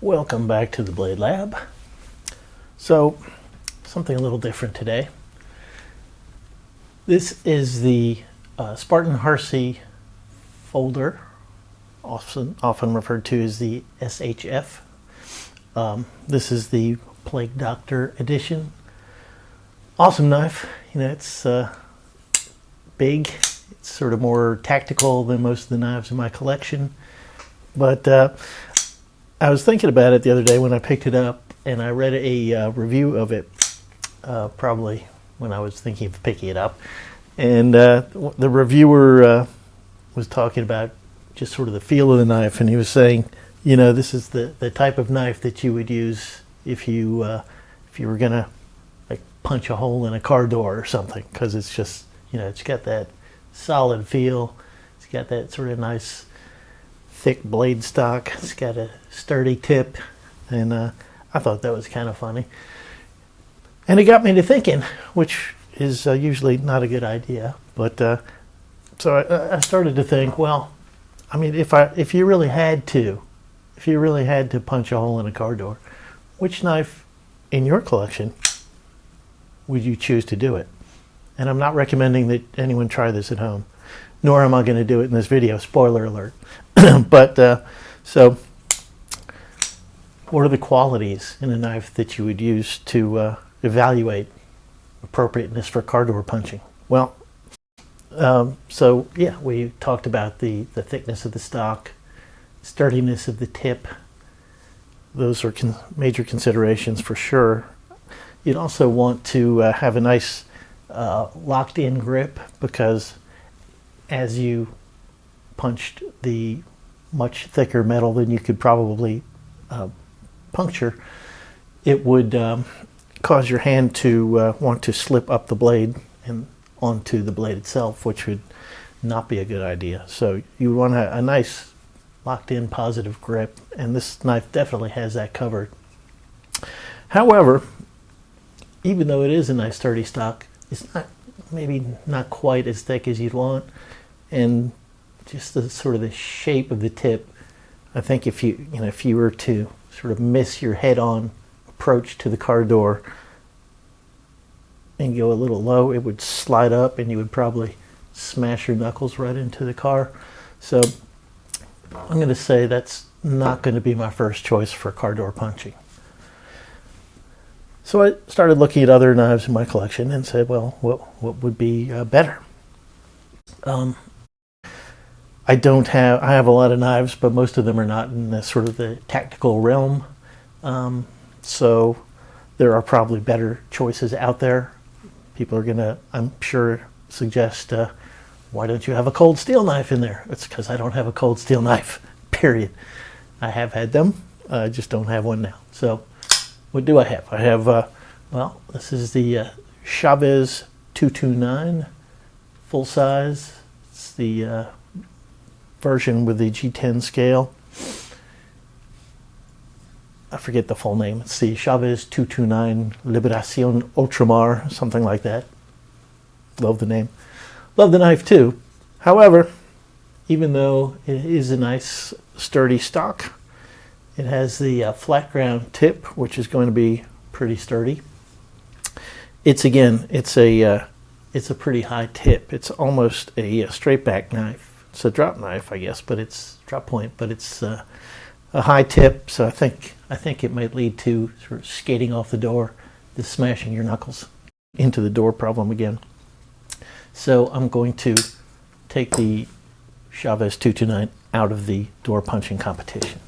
Welcome back to the Blade Lab. So, something a little different today. This is the Spartan Hersey folder, often referred to as the SHF. This is the Plague Doctor edition. Awesome knife. You know, it's big. It's sort of more tactical than most of the knives in my collection. But I was thinking about it the other day when I picked it up, and I read a review of it probably when I was thinking of picking it up. And the reviewer was talking about just sort of the feel of the knife, and he was saying, you know, this is the type of knife that you would use if you were gonna like punch a hole in a car door or something, because it's just, you know, it's got that solid feel. It's got that sort of nice thick blade stock. It's got a sturdy tip, and I thought that was kind of funny. And it got me to thinking, which is usually not a good idea. But so I started to think, well, I mean, if you really had to punch a hole in a car door, which knife in your collection would you choose to do it? And I'm not recommending that anyone try this at home, nor am I going to do it in this video. Spoiler alert. But so, what are the qualities in a knife that you would use to evaluate appropriateness for car door punching? Well, so yeah, we talked about the thickness of the stock, sturdiness of the tip. Those are major considerations for sure. You'd also want to have a nice locked-in grip, because as you punched the much thicker metal than you could probably puncture, it would cause your hand to want to slip up the blade and onto the blade itself, which would not be a good idea. So you want a nice locked-in positive grip, and this knife definitely has that covered. However, even though it is a nice sturdy stock, it's maybe not quite as thick as you'd want, and just the sort of the shape of the tip. I think if you were to sort of miss your head-on approach to the car door and go a little low, it would slide up, and you would probably smash your knuckles right into the car. So I'm going to say that's not going to be my first choice for car door punching. So I started looking at other knives in my collection and said, well, what would be better? I have a lot of knives, but most of them are not in the sort of the tactical realm. So there are probably better choices out there. People are gonna, I'm sure, suggest, why don't you have a cold steel knife in there? It's because I don't have a cold steel knife, period. I have had them, I just don't have one now. So what do I have? I have, well, this is the Chavez 229 full size. It's the version with the G10 scale. I forget the full name. It's the Chavez 229 Liberación Ultramar, something like that. Love the name. Love the knife too. However, even though it is a nice sturdy stock, it has the flat ground tip, which is going to be pretty sturdy. It's a pretty high tip. It's almost a straight back knife. It's a drop knife, I guess, but it's drop point, but it's a high tip. So I think it might lead to sort of skating off the door, just smashing your knuckles into the door problem again. So I'm going to take the Chavez 229 out of the door punching competition.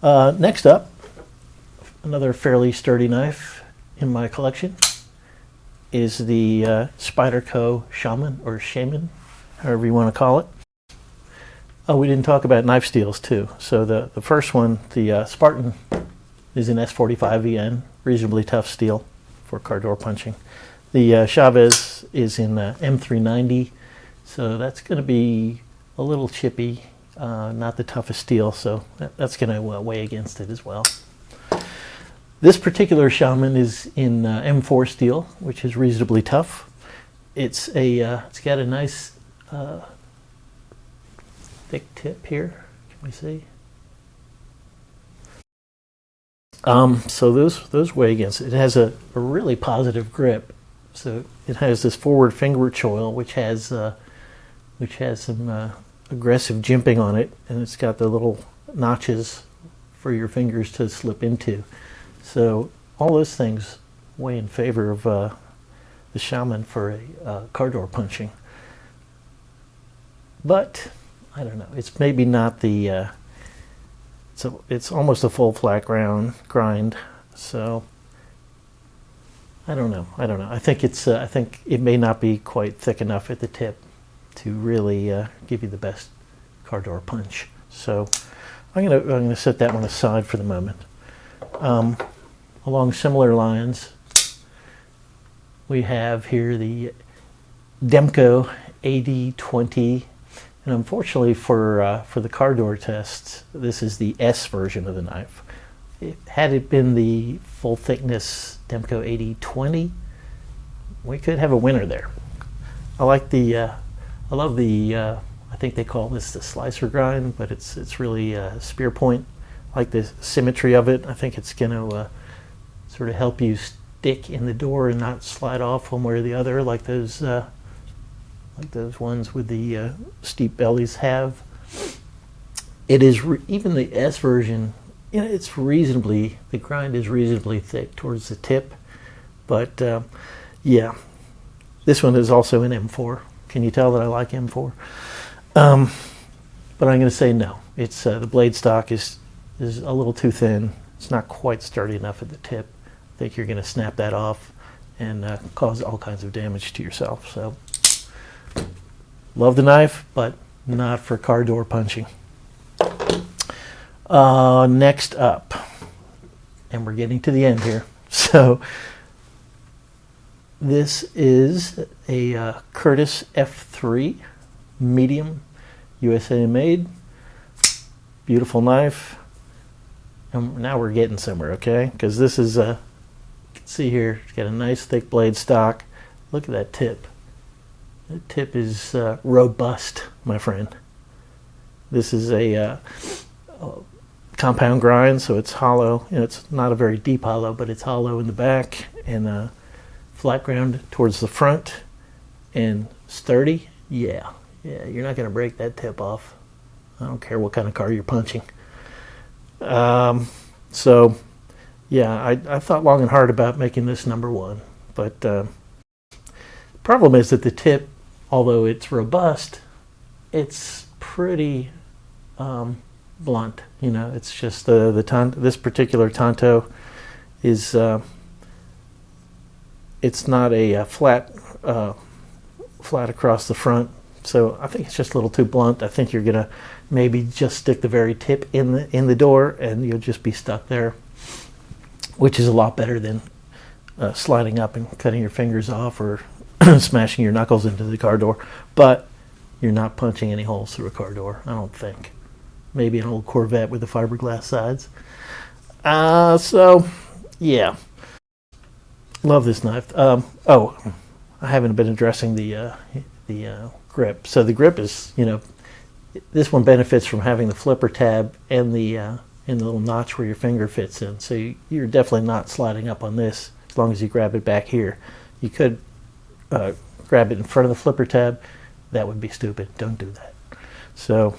Next up, another fairly sturdy knife in my collection is the Spyderco Shaman, or Shaman, however you want to call it. Oh, we didn't talk about knife steels too. So the first one, the Spartan, is in S45VN, reasonably tough steel for car door punching. The Chavez is in M390, so that's going to be a little chippy, not the toughest steel, so that's going to weigh against it as well. This particular Shaman is in M4 steel, which is reasonably tough. It's got a nice thick tip here. Can we see? So those weigh against it. It has a really positive grip. So it has this forward finger choil, which has some aggressive jimping on it, and it's got the little notches for your fingers to slip into. So all those things weigh in favor of the Shaman for a car door punching. But I don't know. It's maybe not the. So it's almost a full flat grind. So I don't know. I think I think it may not be quite thick enough at the tip to really give you the best car door punch. So I'm gonna set that one aside for the moment. Along similar lines, we have here the Demco AD20, and unfortunately for the car door tests, this is the S version of the knife. Had it been the full thickness Demco AD20, we could have a winner there. I like I love the I think they call this the slicer grind, but it's really spear point. I like the symmetry of it. I think it's going to sort of help you stick in the door and not slide off one way or the other, like those ones with the steep bellies have. It is even the S version. You know, the grind is reasonably thick towards the tip, but yeah, this one is also in M4. Can you tell that I like M4? But I'm going to say no. It's the blade stock is a little too thin. It's not quite sturdy enough at the tip. I think you're going to snap that off and cause all kinds of damage to yourself. So, love the knife, but not for car door punching. Next up, and we're getting to the end here. So, this is a Curtis F3 medium, USA made. Beautiful knife. And now we're getting somewhere, okay? Because this is you can see here, it's got a nice thick blade stock. Look at that tip. That tip is robust, my friend. This is a compound grind, so it's hollow. You know, it's not a very deep hollow, but it's hollow in the back and flat ground towards the front and sturdy. Yeah, you're not going to break that tip off. I don't care what kind of car you're punching. So yeah, I thought long and hard about making this number one, but problem is that the tip, although it's robust, it's pretty blunt. You know, it's just this particular tanto is it's not a flat across the front, so I think it's just a little too blunt. I think you're gonna maybe just stick the very tip in the door, and you'll just be stuck there, which is a lot better than sliding up and cutting your fingers off or smashing your knuckles into the car door. But you're not punching any holes through a car door, I don't think. Maybe an old Corvette with the fiberglass sides. So yeah, love this knife. Oh, I haven't been addressing the grip. So the grip is, you know, this one benefits from having the flipper tab and the little notch where your finger fits in. So you're definitely not sliding up on this as long as you grab it back here. You could grab it in front of the flipper tab. That would be stupid. Don't do that. So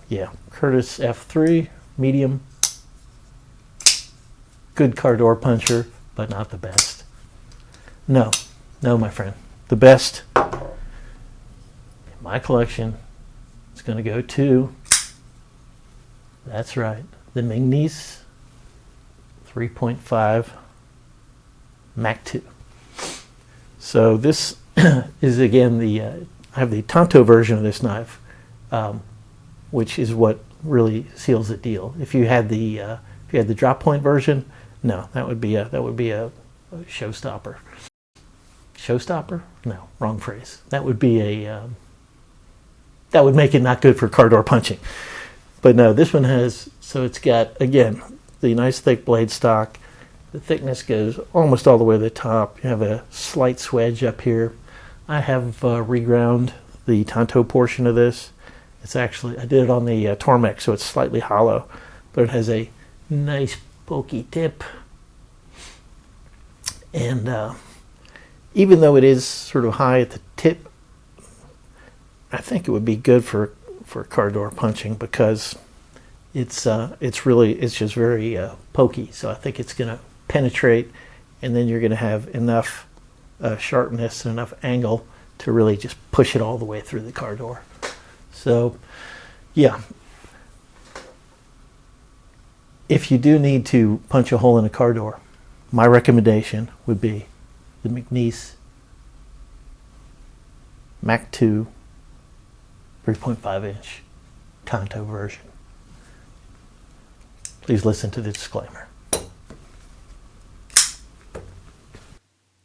yeah, Curtis F3 medium, good car door puncher, but not the best. No, my friend. The best in my collection is going to go to, that's right, the Ming-Nice 3.5 Mac 2. So this is again I have the Tanto version of this knife, which is what really seals the deal. If you had the drop point version, no, that would be a showstopper. Showstopper? No, wrong phrase. That would be that would make it not good for car door punching. But no, this one has, so it's got, again, the nice thick blade stock. The thickness goes almost all the way to the top. You have a slight swedge up here. I have reground the Tanto portion of this. It's actually, I did it on the Tormek, so it's slightly hollow, but it has a nice pokey tip. And even though it is sort of high at the tip, I think it would be good for car door punching because it's just very pokey. So I think it's going to penetrate, and then you're going to have enough sharpness and enough angle to really just push it all the way through the car door. So yeah, if you do need to punch a hole in a car door, my recommendation would be the McNeese Mac 2 3.5 inch Kanto version. Please listen to the disclaimer.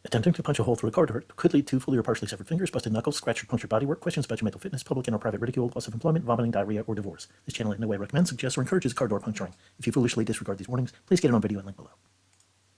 Attempting to punch a hole through a car door could lead to fully or partially severed fingers, busted knuckles, scratched or punctured bodywork, questions about your mental fitness, public and or private ridicule, loss of employment, vomiting, diarrhea, or divorce. This channel in no way recommends, suggests, or encourages car door puncturing. If you foolishly disregard these warnings, please get it on video and link below.